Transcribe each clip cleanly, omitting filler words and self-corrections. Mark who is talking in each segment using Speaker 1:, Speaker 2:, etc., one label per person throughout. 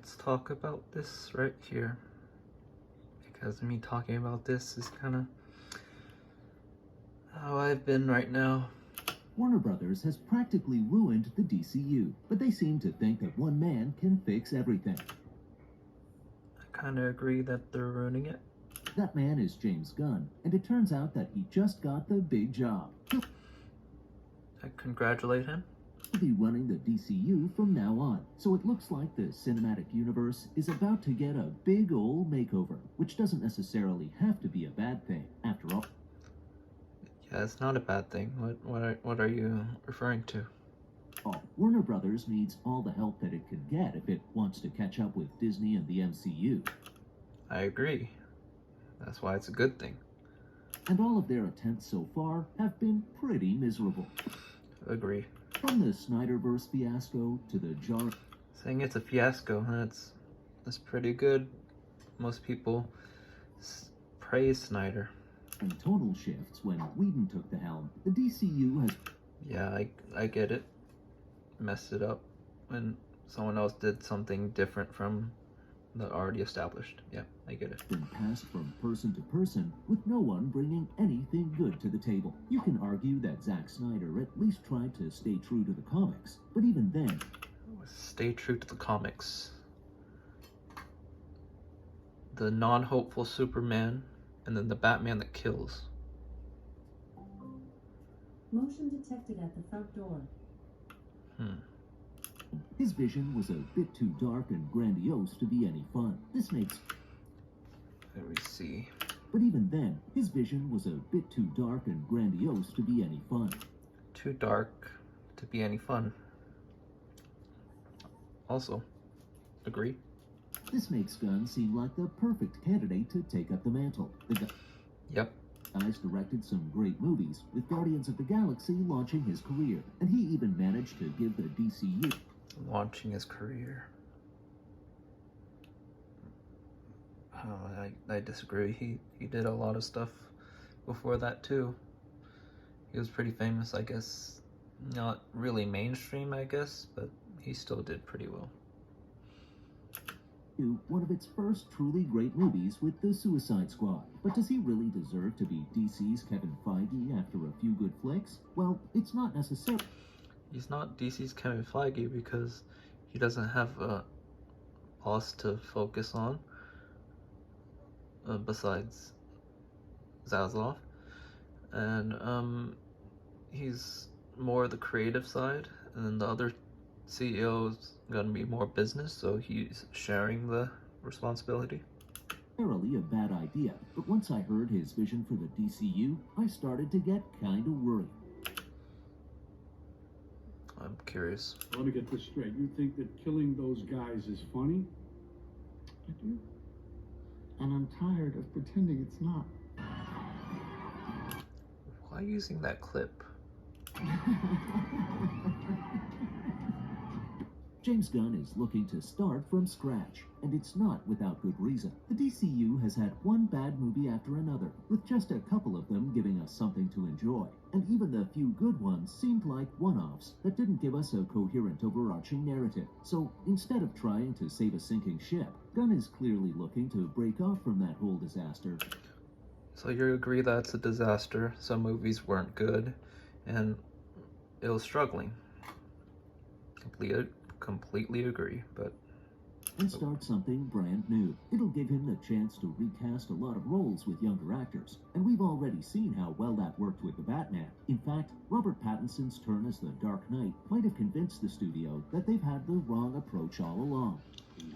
Speaker 1: let's talk about this right here. Because me talking about this is kind of how I've been right now.
Speaker 2: Warner Brothers has practically ruined the DCU, but they seem to think that one man can fix everything.
Speaker 1: I kind of agree that they're ruining it.
Speaker 2: That man is James Gunn, and it turns out that he just got the big job.
Speaker 1: I congratulate him.
Speaker 2: He'll be running the DCU from now on, so it looks like the cinematic universe is about to get a big ol' makeover, which doesn't necessarily have to be a bad thing, after all.
Speaker 1: Yeah, it's not a bad thing. What are you referring to?
Speaker 2: Warner Brothers needs all the help that it can get if it wants to catch up with Disney and the MCU.
Speaker 1: I agree. That's why it's a good thing.
Speaker 2: And all of their attempts so far have been pretty miserable.
Speaker 1: Agree.
Speaker 2: From the Snyderverse fiasco to the jar...
Speaker 1: Saying it's a fiasco, that's pretty good. Most people praise Snyder.
Speaker 2: And tonal shifts when Whedon took the helm, the DCU has...
Speaker 1: Yeah, I get it. Messed it up when someone else did something different from the already established. Yeah, I get it.
Speaker 2: Been passed from person to person with no one bringing anything good to the table. You can argue that Zack Snyder at least tried to stay true to the comics, but even then...
Speaker 1: Stay true to the comics. The non-hopeful Superman, and then the Batman that kills.
Speaker 3: Motion detected at the front door.
Speaker 2: His vision was a bit too dark and grandiose to be any fun. This makes...
Speaker 1: Let me see.
Speaker 2: But even then, his vision was a bit too dark and grandiose to be any fun.
Speaker 1: Too dark to be any fun. Also, agree.
Speaker 2: This makes Gunn seem like the perfect candidate to take up the mantle. The
Speaker 1: Yep.
Speaker 2: guy's directed some great movies, with Guardians of the Galaxy launching his career, and he even managed to give the DCU...
Speaker 1: Launching his career. I disagree. He did a lot of stuff before that too. He was pretty famous, I guess. Not really mainstream, I guess, but he still did pretty well.
Speaker 2: One of its first truly great movies with the Suicide Squad. But does he really deserve to be DC's Kevin Feige after a few good flicks? Well, it's not necessary.
Speaker 1: He's not DC's Kevin Feige because he doesn't have a boss to focus on besides Zaslav, and he's more the creative side, and then the other CEO's gonna be more business, so he's sharing the responsibility.
Speaker 2: Necessarily a bad idea, but once I heard his vision for the DCU, I started to get kind of worried.
Speaker 1: I'm curious.
Speaker 4: Let me get this straight. You think that killing those guys is funny?
Speaker 5: I do. And I'm tired of pretending it's not.
Speaker 1: Why using that clip?
Speaker 2: James Gunn is looking to start from scratch, and it's not without good reason. The DCU has had one bad movie after another, with just a couple of them giving us something to enjoy. And even the few good ones seemed like one-offs that didn't give us a coherent overarching narrative. So instead of trying to save a sinking ship, Gunn is clearly looking to break off from that whole disaster.
Speaker 1: So you agree that it's a disaster, some movies weren't good, and it was struggling. Completely agree, but...
Speaker 2: And start something brand new. It'll give him the chance to recast a lot of roles with younger actors, and we've already seen how well that worked with the Batman. In fact, Robert Pattinson's turn as the Dark Knight might have convinced the studio that they've had the wrong approach all along.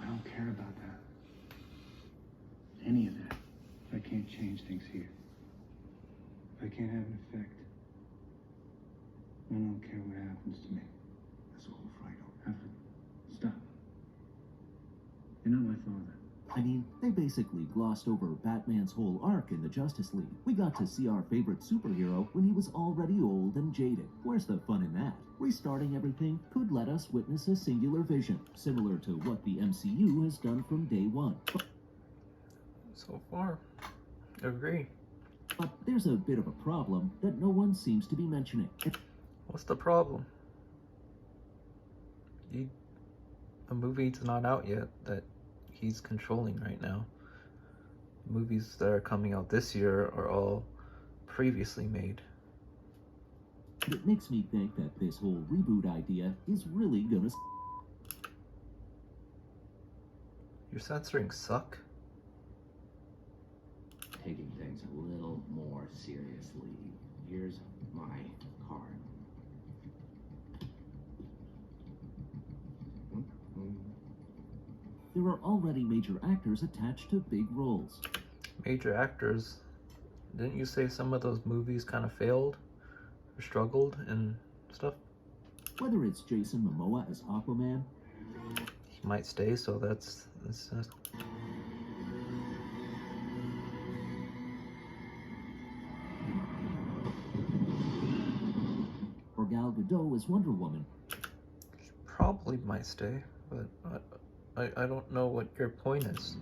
Speaker 5: I don't care about that. Any of that. If I can't change things here. If I can't have an effect. I don't care what happens to me. That's all, Frido. Alfred, stop. You're not my father.
Speaker 2: I mean, they basically glossed over Batman's whole arc in the Justice League. We got to see our favorite superhero when he was already old and jaded. Where's the fun in that? Restarting everything could let us witness a singular vision, similar to what the MCU has done from day one.
Speaker 1: So far, I agree.
Speaker 2: But there's a bit of a problem that no one seems to be mentioning.
Speaker 1: What's the problem? a movie's not out yet that he's controlling right now. Movies that are coming out this year are all previously made.
Speaker 2: It makes me think that this whole reboot idea is really gonna...
Speaker 1: Your censoring suck?
Speaker 6: Taking things a little more seriously. Here's my card.
Speaker 2: There are already major actors attached to big roles.
Speaker 1: Major actors? Didn't you say some of those movies kind of failed or struggled and stuff?
Speaker 2: Whether it's Jason Momoa as Aquaman,
Speaker 1: He might stay, so that's
Speaker 2: or Gal Gadot as Wonder Woman,
Speaker 1: probably might stay, but I don't know what your point is.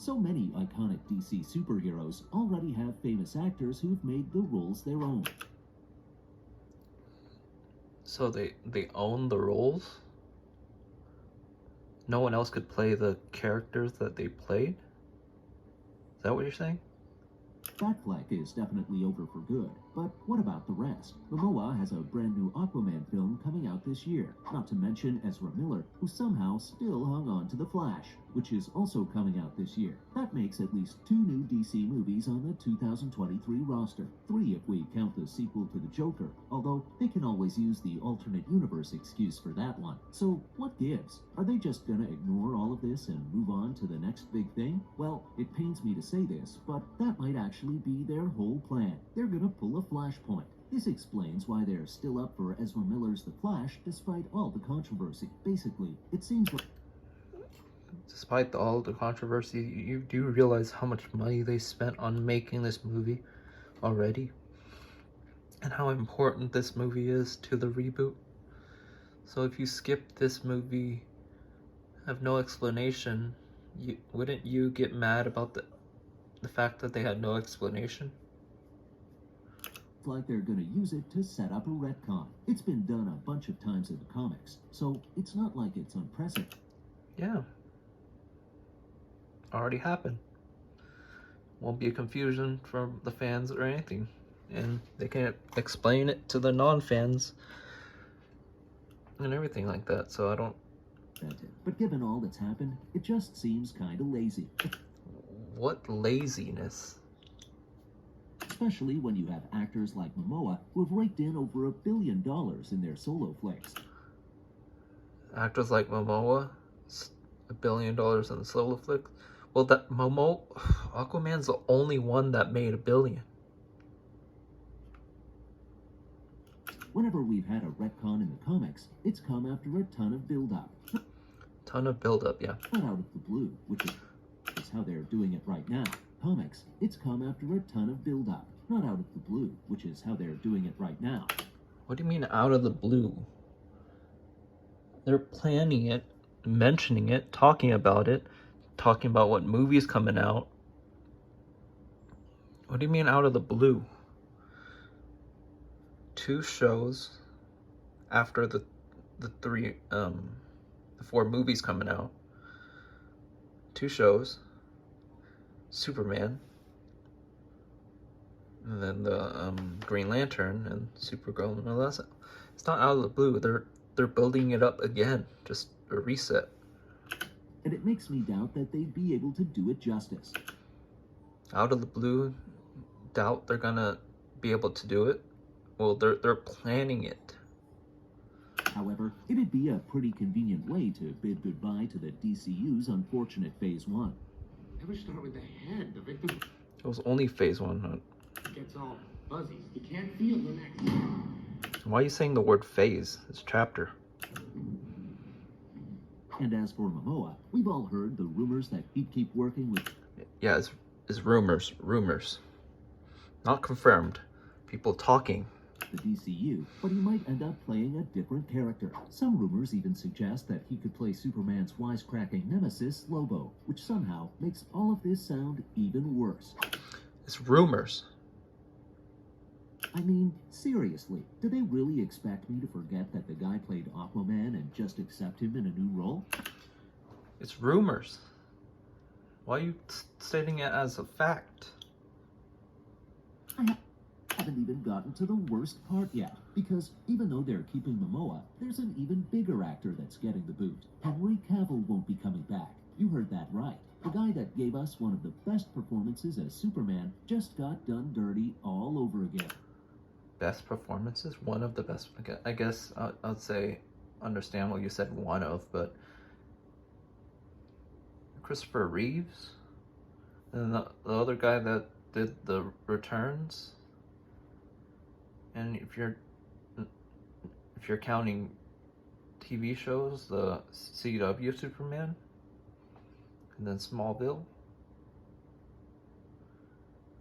Speaker 2: so many iconic DC superheroes already have famous actors who've made the roles their own.
Speaker 1: So they own the roles? No one else could play the characters that they played? Is that what you're saying?
Speaker 2: Batfleck is definitely over for good, but what about the rest? Momoa has a brand new Aquaman film coming out this year, not to mention Ezra Miller, who somehow still hung on to The Flash, which is also coming out this year. That makes at least 2 new DC movies on the 2023 roster, 3 if we count the sequel to The Joker, although they can always use the alternate universe excuse for that one. So what gives? Are they just gonna ignore all of this and move on to the next big thing? Well, it pains me to say this, but that might actually be their whole plan. They're gonna pull a Flashpoint. This explains why they're still up for Ezra Miller's The Flash despite all the controversy. Basically, it seems like...
Speaker 1: Despite all the controversy, you do realize how much money they spent on making this movie already? And how important this movie is to the reboot? So if you skip this movie, have no explanation, wouldn't you get mad about the fact that they had no explanation?
Speaker 2: like they're gonna use it to set up a retcon. It's been done a bunch of times in the comics, so it's not like it's unprecedented.
Speaker 1: Yeah. Already happened. Won't be a confusion from the fans or anything. And they can explain it to the non-fans and everything like that, so I don't...
Speaker 2: But given all that's happened, it just seems kinda lazy.
Speaker 1: What laziness?
Speaker 2: Especially when you have actors like Momoa who have raked in over $1 billion in their solo flicks.
Speaker 1: Actors like Momoa, $1 billion in the solo flick. Well, that Aquaman's the only one that made $1 billion.
Speaker 2: Whenever we've had a retcon in the comics, it's come after a ton of build-up.
Speaker 1: Ton of build-up, yeah.
Speaker 2: Not out of the blue, which is how they're doing it right now. Comics, it's come after a ton of build-up. Not out of the blue, which is how they're doing it right now.
Speaker 1: What do you mean out of the blue? They're planning it, mentioning it, talking about what movie's coming out. What do you mean out of the blue? 2 shows after the 4 movies coming out. 2 shows. Superman. And then the Green Lantern and Supergirl and all that stuff. It's not out of the blue. They're building it up again. Just a reset.
Speaker 2: And it makes me doubt that they'd be able to do it justice.
Speaker 1: Out of the blue, doubt they're gonna be able to do it. Well, they're planning it.
Speaker 2: However, it'd be a pretty convenient way to bid goodbye to the DCU's unfortunate Phase 1.
Speaker 6: Never start with the head. The victim
Speaker 1: It was only Phase 1.
Speaker 6: gets all fuzzy. You can't feel the next.
Speaker 1: Why are you saying the word phase? It's chapter.
Speaker 2: And as for Momoa, we've all heard the rumors that he'd keep working with...
Speaker 1: Yeah, it's rumors. Not confirmed. People talking.
Speaker 2: the DCU, but he might end up playing a different character. Some rumors even suggest that he could play Superman's wisecracking nemesis, Lobo, which somehow makes all of this sound even worse.
Speaker 1: It's rumors.
Speaker 2: I mean, seriously, do they really expect me to forget that the guy played Aquaman and just accept him in a new role?
Speaker 1: It's rumors. Why are you stating it as a fact?
Speaker 2: I haven't even gotten to the worst part yet, because even though they're keeping Momoa, there's an even bigger actor that's getting the boot. Henry Cavill won't be coming back. You heard that right. The guy that gave us one of the best performances as Superman just got done dirty all over again.
Speaker 1: Best performances? One of the best. I guess I'd say understand what you said one of, but Christopher Reeves? And the other guy that did the Returns? And if you're counting TV shows, the CW Superman, and then Smallville,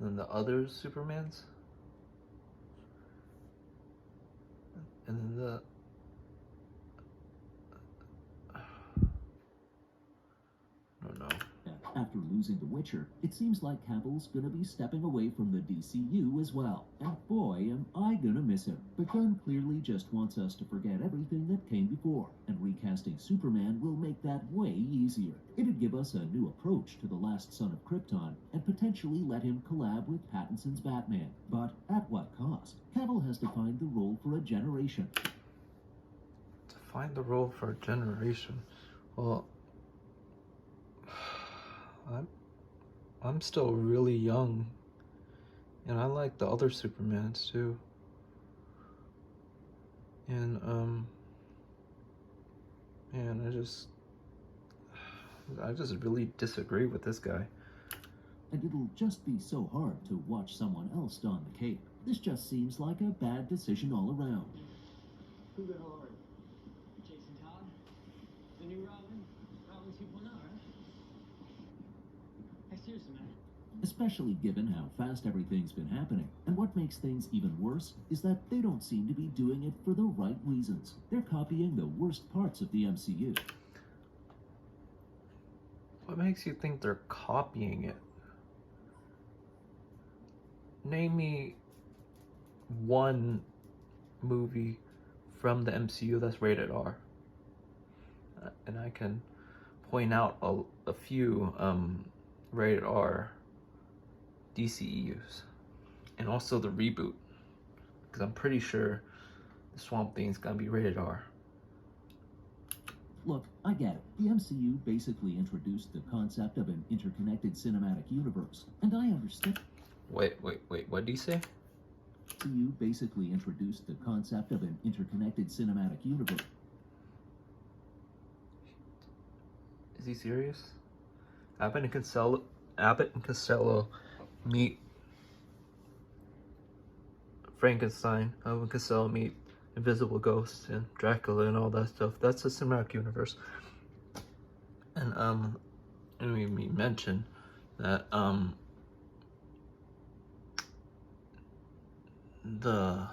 Speaker 1: and then the other Supermans, and then the I don't know.
Speaker 2: After losing The Witcher, it seems like Cavill's gonna be stepping away from the DCU as well. And boy, am I gonna miss him. But Gunn clearly just wants us to forget everything that came before, and recasting Superman will make that way easier. It'd give us a new approach to the last son of Krypton, and potentially let him collab with Pattinson's Batman. But at what cost? Cavill has to find the role for a generation.
Speaker 1: To find the role for a generation? Well, I'm still really young, and I like the other Supermans too. And man, I just really disagree with this guy.
Speaker 2: And it'll just be so hard to watch someone else don the cape. This just seems like a bad decision all around.
Speaker 7: Who the hell are you? Jason Todd? The new Robin? Robin 2.0, right? Hey, seriously, man.
Speaker 2: Especially given how fast everything's been happening. And what makes things even worse is that they don't seem to be doing it for the right reasons. They're copying the worst parts of the MCU.
Speaker 1: What makes you think they're copying it? Name me one movie from the MCU that's rated R. And I can point out a few rated R DCEUs. And also the reboot. Because I'm pretty sure the Swamp Thing's gonna be rated R.
Speaker 2: Look, I get it. The MCU basically introduced the concept of an interconnected cinematic universe. And I understand.
Speaker 1: Wait, what did he say?
Speaker 2: MCU basically introduced the concept of an interconnected cinematic universe.
Speaker 1: Is he serious? Abbott and Costello meet Frankenstein. Abbott and Costello meet Invisible Ghost and Dracula and all that stuff. That's the cinematic universe. And we mentioned that the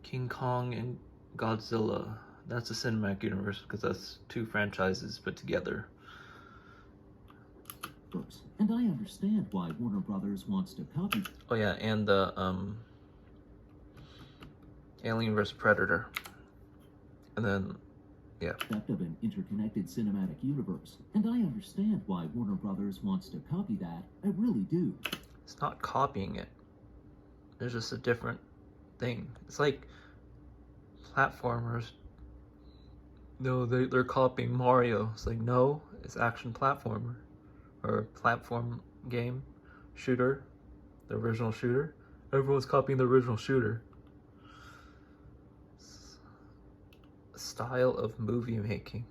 Speaker 1: King Kong and Godzilla, that's a cinematic universe because that's two franchises put together.
Speaker 2: And I understand why Warner Brothers wants to copy.
Speaker 1: Oh yeah, and the Alien vs. Predator. And then yeah.
Speaker 2: Of an interconnected cinematic universe. And I understand why Warner Brothers wants to copy that. I really do.
Speaker 1: It's not copying it. There's just a different thing. It's like platformers. No, they're copying Mario. It's like, no, it's action platformer. Or platform game. Shooter. The original shooter. Everyone's copying the original shooter. Style of movie making.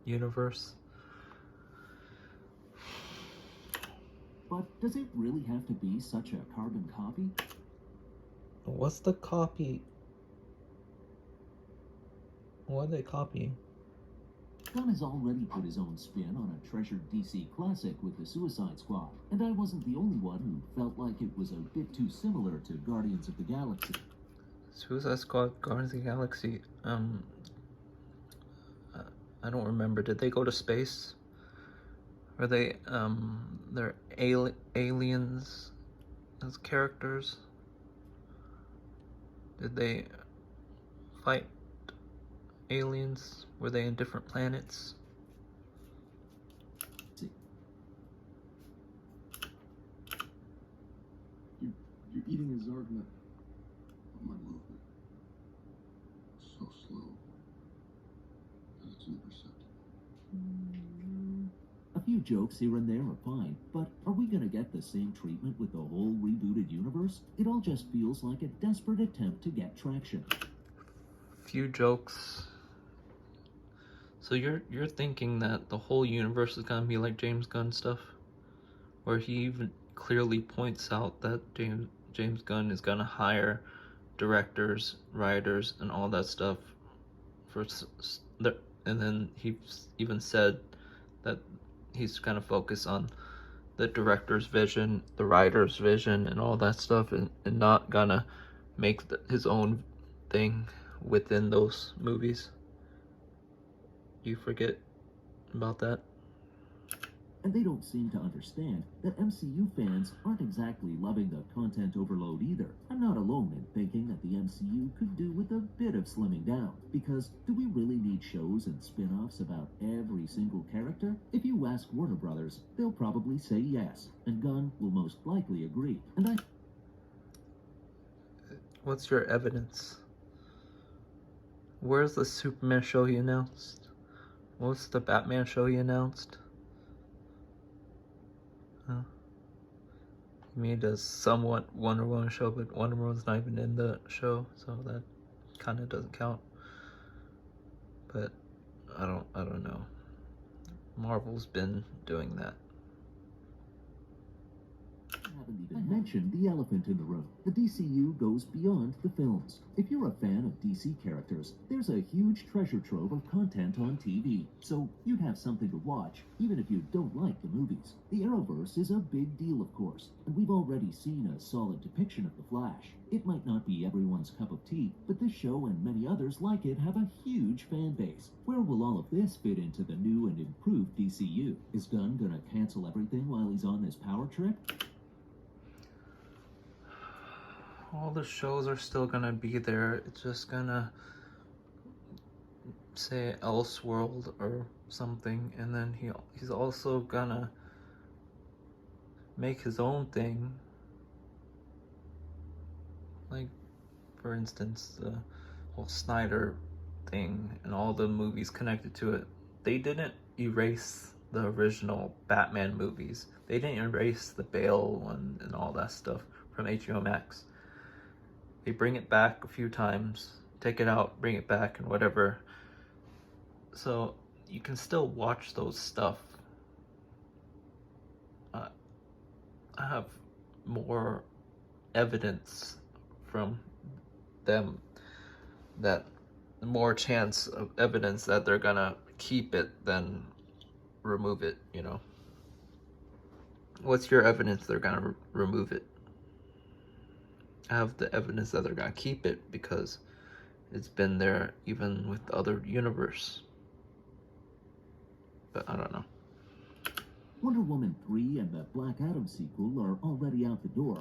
Speaker 1: Universe.
Speaker 2: But does it really have to be such a carbon copy?
Speaker 1: What's the copy? What are they copying?
Speaker 2: Gunn has already put his own spin on a treasured DC classic with the Suicide Squad, and I wasn't the only one who felt like it was a bit too similar to Guardians of the Galaxy.
Speaker 1: Suicide Squad, Guardians of the Galaxy. I don't remember. Did they go to space? Are they? They're aliens as characters? Did they fight aliens? Were they in different planets?
Speaker 8: You're eating a Zargna on my movement. So slow that it's imperceptible.
Speaker 2: A few jokes here and there are fine, but are we gonna get the same treatment with the whole rebooted universe? It all just feels like a desperate attempt to get traction.
Speaker 1: Few jokes. So you're thinking that the whole universe is gonna be like James Gunn stuff, where he even clearly points out that James Gunn is gonna hire directors, writers, and all that stuff and then he even said that he's gonna focus on the director's vision, the writer's vision, and all that stuff, and not gonna make his own thing within those movies. Do you forget about that?
Speaker 2: And they don't seem to understand that MCU fans aren't exactly loving the content overload either. I'm not alone in thinking that the MCU could do with a bit of slimming down, because do we really need shows and spin-offs about every single character? If you ask Warner Brothers, they'll probably say yes, and Gunn will most likely agree. And
Speaker 1: What's your evidence? Where's the Superman show you announced? What's the Batman show you announced? He made a somewhat Wonder Woman show, but Wonder Woman's not even in the show, so that kind of doesn't count. But I don't know. Marvel's been doing that.
Speaker 2: haven't even mentioned the elephant in the room. The DCU goes beyond the films. If you're a fan of DC characters, there's a huge treasure trove of content on TV, so you'd have something to watch, even if you don't like the movies. The Arrowverse is a big deal, of course, and we've already seen a solid depiction of the Flash. It might not be everyone's cup of tea, but this show and many others like it have a huge fan base. Where will all of this fit into the new and improved DCU? Is Gunn gonna cancel everything while he's on this power trip?
Speaker 1: All the shows are still gonna be there. It's just gonna say Elseworld or something, and then he's also gonna make his own thing. Like, for instance, the whole Snyder thing and all the movies connected to it. They didn't erase the original Batman movies. They didn't erase the Bale one and all that stuff from HBO Max. They bring it back a few times, take it out, bring it back, and whatever. So you can still watch those stuff. I have more evidence from them, that more chance of evidence that they're gonna keep it than remove it, you know. What's your evidence they're gonna remove it? I have the evidence that they're gonna keep it because it's been there even with the other universe. But I don't know.
Speaker 2: Wonder Woman 3 and the Black Adam sequel are already out the door.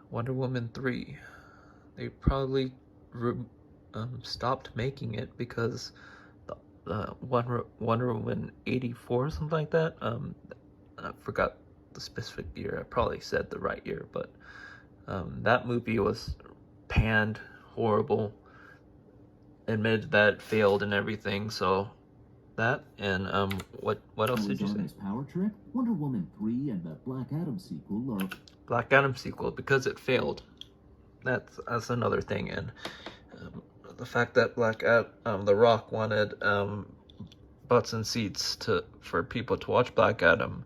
Speaker 1: Wonder Woman 3. They probably stopped making it because Wonder Woman 84 or something like that. I forgot the specific year. I probably said the right year, but that movie was panned, horrible, admitted that it failed and everything. So that, and what else did you say?
Speaker 2: Power trip? Wonder Woman 3 and the Black Adam sequel are...
Speaker 1: Black Adam sequel, because it failed. That's another thing, and the fact that The Rock wanted butts and seats for people to watch Black Adam,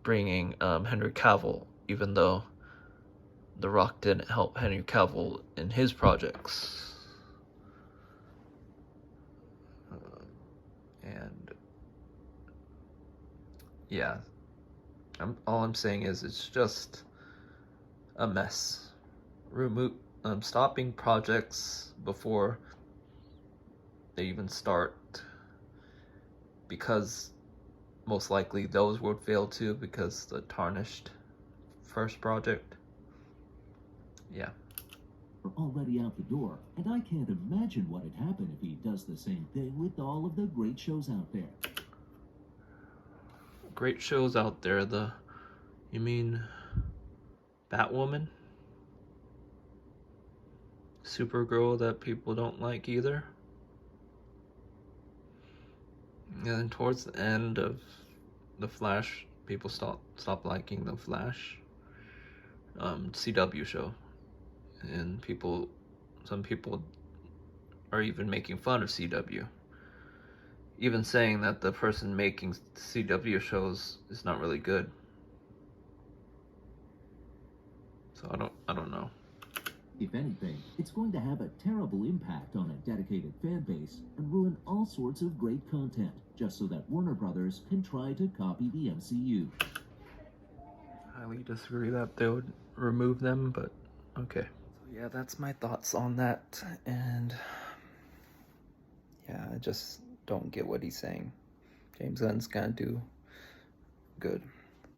Speaker 1: bringing Henry Cavill, even though The Rock didn't help Henry Cavill in his projects. And yeah, all I'm saying is it's just a mess. Stopping projects before they even start, because most likely those would fail too because the tarnished first project. Yeah.
Speaker 2: Are already out the door, and I can't imagine what'd happen if he does the same thing with all of the great shows out there.
Speaker 1: Great shows out there. You mean Batwoman? Supergirl that people don't like either? And then towards the end of The Flash, people stop liking The Flash. CW show. And some people are even making fun of CW. Even saying that the person making CW shows is not really good. So I don't know.
Speaker 2: If anything, it's going to have a terrible impact on a dedicated fan base and ruin all sorts of great content, just so that Warner Brothers can try to copy the MCU.
Speaker 1: Highly disagree that they would remove them, but okay. So yeah, that's my thoughts on that, and yeah, I just don't get what he's saying. James Gunn's gonna do good.